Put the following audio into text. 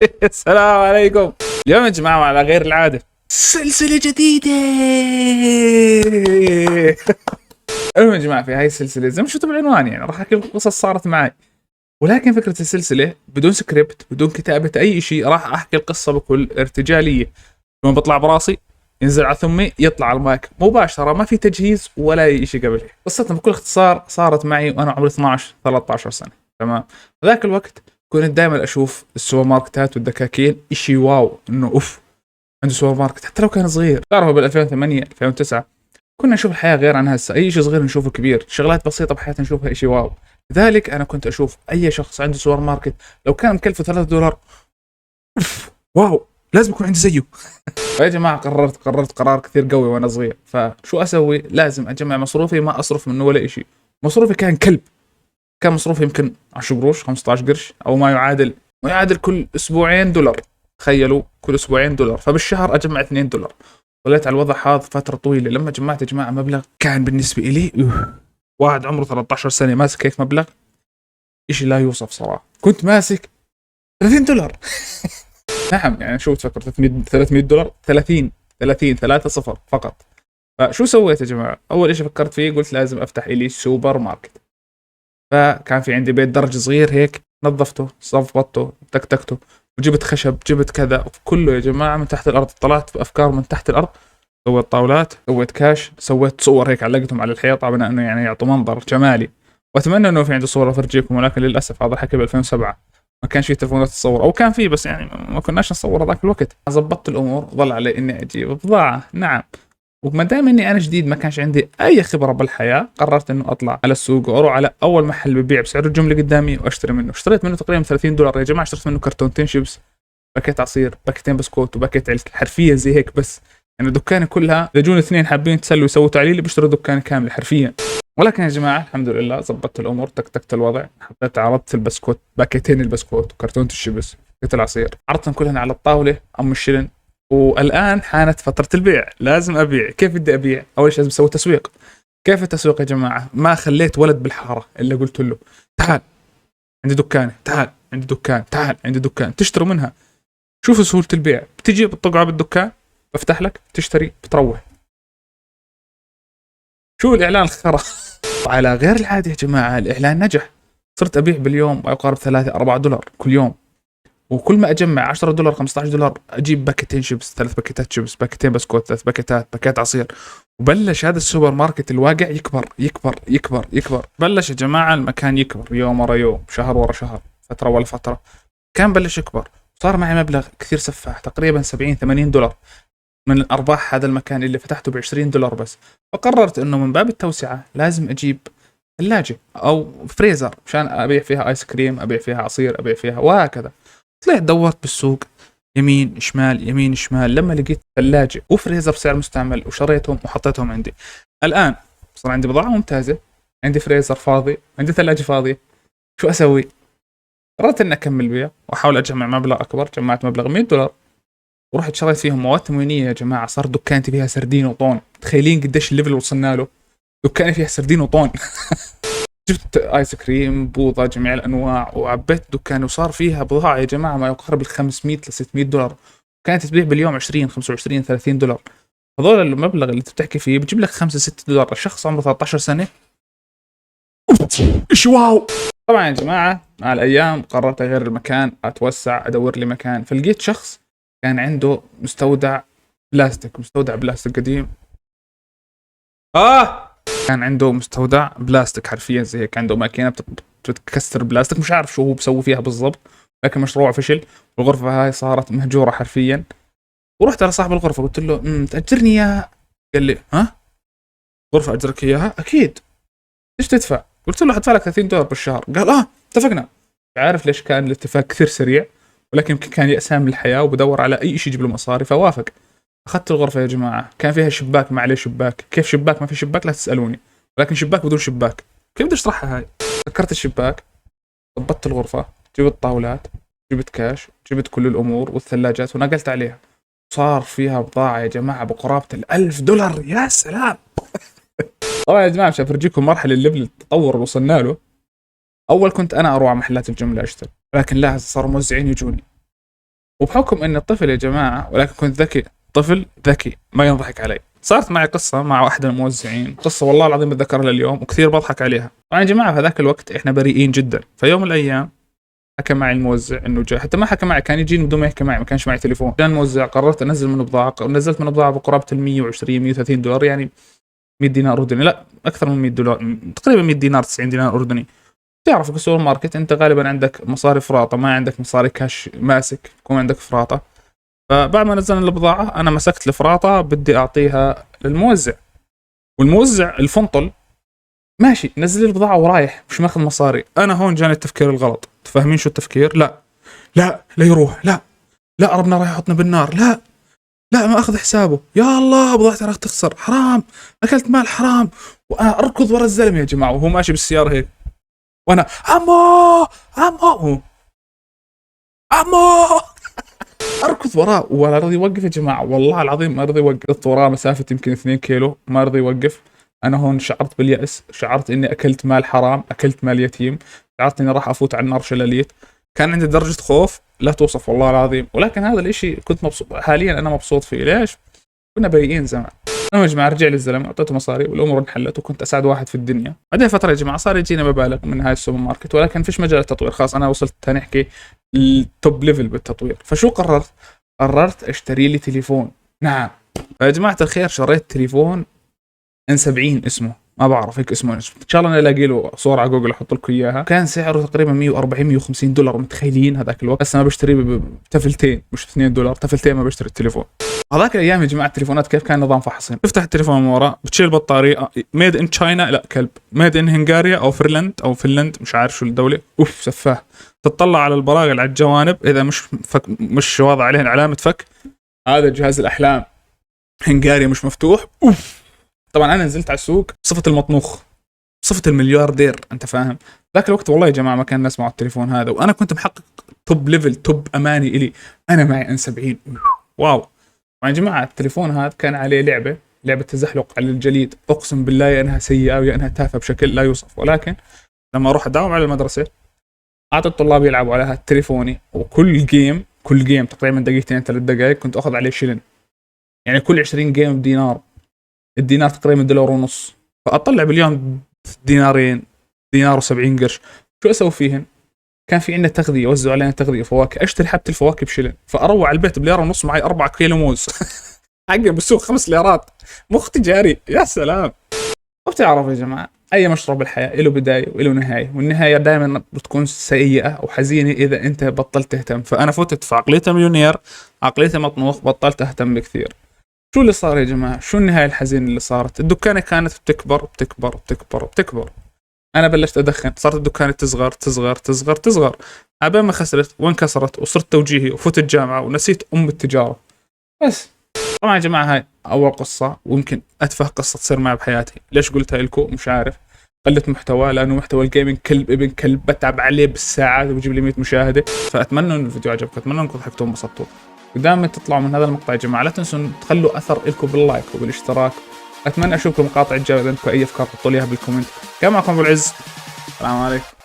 السلام عليكم. اليوم يا جماعة على غير العادة سلسلة جديدة. المهم يا جماعة في هاي السلسلة زي ما شفتوا بالعنوان يعني راح احكي لكم قصص صارت معي، ولكن فكرة السلسلة بدون سكريبت بدون كتابة أي شيء، راح أحكي القصة بكل ارتجالية. لما بطلع براسي ينزل على ثمي يطلع على المايك مباشرة، ما في تجهيز ولا أي شيء قبل هيك. قصتنا بكل اختصار صارت معي وأنا عمري 12 13 سنة. تمام. ذاك الوقت كنت دائما أشوف السوبر ماركتات والدكاكين إشي واو، إنه أوف عنده سوبر ماركت حتى لو كان صغير. تعرفوا بال 2008 2009 كنا نشوف الحياة غير عن هسه، أي شيء صغير نشوفه كبير، شغلات بسيطة بحياتنا نشوفها إشي واو. لذلك أنا كنت أشوف أي شخص عنده سوبر ماركت لو كان مكلفه $3 أوف واو لازم يكون عندي زيه. فيا جماعة قررت قرار كثير قوي وأنا صغير، فشو أسوي؟ لازم أجمع مصروفي ما أصرف منه ولا إشي. مصروفي كان كلب، كان مصروفي يمكن 10 قروش 15 قرش أو ما يعادل كل أسبوعين $. تخيلوا كل أسبوعين $، فبالشهر أجمع $2. ظليت على الوضع هذا فترة طويلة. لما جمعت يا جماعة مبلغ كان بالنسبة إلي واحد عمره 13 سنة ماسك هيك مبلغ إشي لا يوصف صراحة. كنت ماسك $30. نعم يعني شو تفكر $300 30 فقط. فشو سويت يا جماعة؟ أول إشي فكرت فيه قلت لازم أفتح إلي سوبر ماركت. فكان في عندي بيت درج صغير هيك، نظفته صفطته تكتكته وجبت خشب جبت كذا كله يا جماعة من تحت الأرض. طلعت بأفكار من تحت الأرض، سويت طاولات سويت كاش سويت صور هيك علقتهم على الحيطة بما انه يعني يعطوا منظر جمالي. واتمنى انه في عندي صورة افرجيكم، ولكن للاسف هذا الحكي ب 2007 ما كان في تلفونات تصور، او كان في بس يعني ما كناش نصور هذاك الوقت. ظبطت الامور، ظل علي اني اجيب بضاعة. نعم. وما دام اني انا جديد ما كانش عندي اي خبرة بالحياة، قررت انه اطلع على السوق واروح على اول محل ببيع بسعر الجملة قدامي واشتري منه. اشتريت منه تقريبا $30 يا جماعة. اشتريت منه كرتونتين شيبس، باكيت عصير، باكيتين بسكوت، وباكيت عيش، حرفيا زي هيك. بس يعني دكاني كلها لجون اثنين حابين يتسلوا يسووا تعليل بيشتروا دكان كامل حرفيا. ولكن يا جماعه الحمد لله زبطت الامور، تكتكت الوضع، حطيت عرضت البسكوت، باكيتين البسكوت وكرتونه الشيبس باكيت العصير، عرضتهم كلهم على الطاوله ام الشلن. والان حانت فتره البيع، لازم ابيع. كيف بدي ابيع؟ اول شيء لازم اسوي تسويق. كيف التسويق يا جماعه؟ ما خليت ولد بالحاره الا قلت له تعال عندي دكانه، تعال عندي دكان، تعال عندي دكان تشتروا منها. شوفوا سهولة البيع، بتجي بتطقع بالدكان بفتح لك بتشتري بتروح. شو الإعلان الخرا. وعلى غير العادة يا جماعة الإعلان نجح. صرت أبيع باليوم ما يقارب $3-4 كل يوم، وكل ما أجمع $10 $15 أجيب باكيتين شيبس، 3 باكيتات شيبس، باكيتين بسكوت، 3 باكيتات، باكيت عصير. وبلش هذا السوبر ماركت الواقع يكبر يكبر يكبر يكبر. بلش يا جماعة المكان يكبر يوم ورا يوم، شهر ورا شهر، فترة ولا فترة كان بلش يكبر. صار معي مبلغ كثير سفاح، تقريبا $70-80 من ارباح هذا المكان اللي فتحته ب $20 بس. فقررت انه من باب التوسعه لازم اجيب ثلاجه او فريزر مشان ابيع فيها ايس كريم، ابيع فيها عصير، ابيع فيها وهكذا. طلعت دورت بالسوق يمين شمال يمين شمال لما لقيت ثلاجه وفريزر بسعر مستعمل، وشريتهم وحطيتهم عندي. الان صار عندي بضاعه ممتازه، عندي فريزر فاضي، عندي ثلاجه فاضيه. شو اسوي؟ قررت اني اكمل بيع واحاول اجمع مبلغ اكبر. جمعت مبلغ $100 ورحت شريت فيهم مواد تموينيه يا جماعه. صار دكانتي فيها سردين وطون. تخيلين قديش الليفل وصلنا له؟ دكاني فيها سردين وطون. جبت ايس كريم بوظه جميع الانواع وعبيت دكاني، وصار فيها بضاعه يا جماعه ما يقارب ال $500-600. كانت تبيع باليوم 20 25 $30. هذول المبلغ اللي بتحكي فيه بجيب لك $5-6 الشخص عمره 13 سنه. ايش واو. طبعا يا جماعه مع الايام قررت اغير المكان، اتوسع، ادور لي مكان. فلقيت شخص كان عنده مستودع بلاستيك قديم. كان عنده مستودع بلاستيك حرفيا زي هيك، عنده ماكينه بتكسر بلاستيك، مش عارف شو هو بسوي فيها بالضبط، لكن مشروع فشل. والغرفه هاي صارت مهجوره حرفيا. ورحت على صاحب الغرفه قلت له تاجرني اياها. قال لي ها غرفه اجرك اياها؟ اكيد. ايش تدفع؟ قلت له حدفع لك $30 بالشهر. قال اتفقنا. مش عارف ليش كان الاتفاق كثير سريع، ولكن يمكن كان يأسان من الحياه وبدور على اي شيء يجيب له مصاري فوافق. اخذت الغرفه يا جماعه، كان فيها شباك ما عليه شباك. كيف شباك ما في شباك لا تسالوني، ولكن شباك بدون شباك. كيف بدي اشرحها هاي؟ سكرت الشباك، ضبطت الغرفه، جبت طاولات، جبت كاش، جبت كل الامور والثلاجات ونقلت عليها. صار فيها بضاعه يا جماعه بقرابه $1000. يا سلام. طبعا يا جماعه مش افرجيكم مرحله الليفل التطور اللي وصلنا له. اول كنت انا اروح على محلات الجمله اشتري، لكن لا صاروا موزعين يجوني. وبحكم اني طفل يا جماعه ولكن كنت ذكي، طفل ذكي ما ينضحك علي، صارت معي قصه مع واحد الموزعين، قصه والله العظيم بتذكرها لليوم وكثير بضحك عليها. طبعا يا جماعه في ذاك الوقت احنا بريئين جدا، فيوم من الايام حكى معي الموزع انه جاء، حتى ما حكى معي، كان يجيني بدون ما يحكي معي، ما كانش معي تليفون. جاء الموزع، قررت انزل منه بضاعه، ونزلت منه بضاعه بقرابه ال 120 130 دولار، يعني 100 دينار اردني، لا اكثر من 100 دولار، تقريبا 100 دينار 90 دينار اردني. تعرف في السوبر ماركت انت غالبا عندك مصاري فراطه، ما عندك مصاري كاش ماسك، يكون عندك فراطه. فبعد ما نزلنا البضاعه انا مسكت الفراطه بدي اعطيها للموزع، والموزع الفنطل ماشي نزل لي البضاعه ورايح مش ماخذ مصاري. انا هون جاني التفكير الغلط، تفهمين شو التفكير؟ لا لا لا يروح، لا لا ربنا راح يحطنا بالنار، لا لا ما اخذ حسابه، يا الله بضاعتي راح تخسر، حرام اكلت مال حرام. وانا اركض ورا الزلمه يا جماعه وهو ماشي بالسياره هيك، وانا عمو عمو عمو اركض وراه ولا رضي يوقف يا جماعه، والله العظيم ما رضي يوقف. رضت وراه مسافه يمكن 2 كيلو ما رضي يوقف. انا هون شعرت باليأس، شعرت اني اكلت مال حرام، اكلت مال يتيم، شعرت اني راح افوت على النار شلاليت. كان عندي درجه خوف لا توصف والله العظيم، ولكن هذا الاشي كنت مبسوط، حاليا انا مبسوط فيه. ليش؟ كنا بريئين زمان. انا يا جماعه رجع لي الزلمه، اعطيته مصاري والامور انحلت وكنت اسعد واحد في الدنيا. بعدين فتره يا جماعه صار يجينا مبالغ من هاي السوبر ماركت، ولكن فيش مجال التطوير، خلاص انا وصلت نحكي التوب ليفل بالتطوير. فشو قررت؟ قررت اشتري لي تليفون. نعم يا جماعه الخير، شريت تليفون N70 اسمه، ما بعرف هيك اسمه، ان شاء الله انا الاقي له صوره على جوجل احط لكم اياها. كان سعره تقريبا 140 150 دولار، متخيلين هذاك الوقت؟ بس انا بشتريه بتفلتين مش 2 دولار، تفلتين ما بشتري التليفون. هذاك الايام يا جماعه التليفونات كيف كان نظام فحصين؟ تفتح التليفون من ورا بتشيل البطاريه، ميد ان تشاينا لا كلب، ميد ان هنغاريا او فنلند مش عارف شو الدوله، اوف سفاه. تطلع على البراغل على الجوانب اذا مش واضح عليهن علامه فك، هذا جهاز الاحلام، هنغاريا مش مفتوح، اوف. طبعا انا نزلت على السوق بصفه المطنوخ، بصفه الملياردير، انت فاهم؟ ذاك الوقت والله يا جماعه ما كان الناس معه التليفون هذا، وانا كنت محقق توب ليفل، توب اماني الي، انا معي N70 واو. يا جماعه التليفون هذا كان عليه لعبه تزحلق على الجليد، اقسم بالله يا انها سيئه ويا انها تافهه بشكل لا يوصف. ولكن لما اروح اداوم على المدرسه اعطي الطلاب يلعبوا على تليفوني، وكل جيم تقريبا دقيقتين 3 دقائق كنت اخذ عليه شلن، يعني كل 20 جيم بدينار، الدينار تقريبا دولار ونص، فاطلع باليوم دينارين، دينار و70 قرش. شو اسوي فيهن؟ كان في عندنا تغذيه، وزعوا علينا تغذيه فواكه، اشتري حبه الفواكه بشلن، فاروح على البيت بليره ونص معي 4 كيلو موز حقا بالسوق 5 ليرات، مخ تجاري يا سلام. وبتعرفوا يا جماعه اي مشروع بالحياه له بدايه وله نهايه، والنهايه دائما بتكون سيئه وحزينه اذا انت بطلت تهتم. فانا فتت في عقليه مليونير، عقليه مطموح، بطلت اهتم بكثير. شو اللي صار يا جماعه؟ شو النهايه الحزينه اللي صارت؟ الدكانه كانت بتكبر، انا بلشت ادخن، صارت الدكانه تصغر عبين ما خسرت وانكسرت، وصرت توجيهي وفوت الجامعه ونسيت التجاره. بس طبعا يا جماعه هاي اول قصه، ويمكن اتفه قصه تصير معي بحياتي. ليش قلتها لكم؟ مش عارف، قله محتوى، لانه محتوى الجيمنج كلب ابن كلب، بتعب عليه بالساعات وبجيب لي 100 مشاهده. فاتمنى ان الفيديو عجبكم، اتمنى انكم ضحكتوا وانبسطتوا. ودائما تطلعوا من هذا المقطع يا جماعه لا تنسوا تخلوا اثر لكم باللايك وبالاشتراك. اتمنى اشوفكم المقاطع الجايه، عندكم اي افكار حطوا لي اياها بالكومنت. كان معكم ابو العز، السلام عليكم.